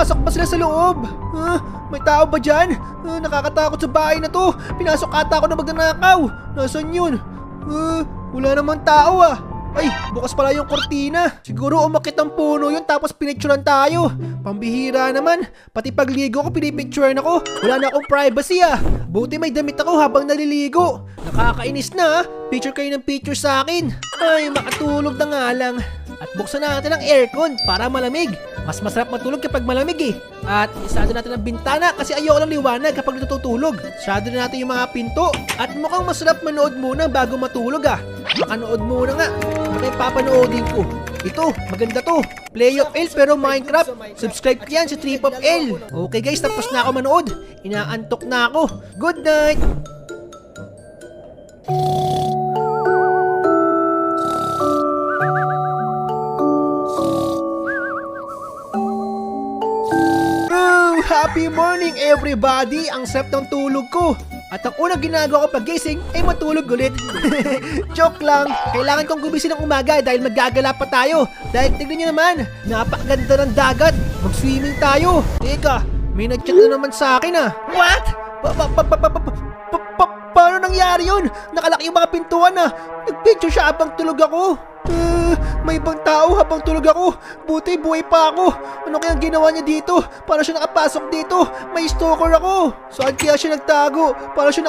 Pumasok ba sila sa loob? May tao ba dyan? Nakakatakot sa bahay na to. Pinasok ata ako na magnanakaw. Nasaan yun? Wala namang tao ah. Ay, bukas pala yung kortina. Siguro umakit ang puno yun tapos pinicturean tayo. Pambihira naman. Pati pagligo ko pinipicturean ako. Wala na akong privacy ah. Buti may damit ako habang naliligo. Nakakainis na ah. Picture kayo ng picture sa akin. Ay, makatulog na nga lang. At buksan natin ang aircon para malamig. Mas masarap matulog kapag malamig eh. At isado natin ang bintana kasi ayoko lang liwanag kapag natutulog. Isado na natin yung mga pinto. At mukhang masarap manood muna bago matulog ah. Makanood muna nga. Ano yung papanoodin ko? Ito, maganda to. Play of L pero Minecraft. Subscribe ko yan sa Trip of L. Okay guys, tapos na ako manood. Inaantok na ako. Good night! Happy morning everybody! Ang sarap ng tulog ko. At ang unang ginagawa ko pagising ay matulog ulit. Joke lang. Kailangan kong gumising ng umaga dahil maggagala pa tayo. Dahil tignan nyo naman, napakaganda ng dagat. Mag-swimming tayo. Teka, may nag-chat na naman sa akin ah. What? Paano nangyari yun? Nakalaki yung mga pintuan ah. Nag-picture siya habang tulog ako. May ibang tao habang tulog ako. Buti buhay pa ako. Ano kayang ginawa niya dito? Paano siya nakapasok dito? May stalker ako. Saan kaya siya nagtago? Paano siya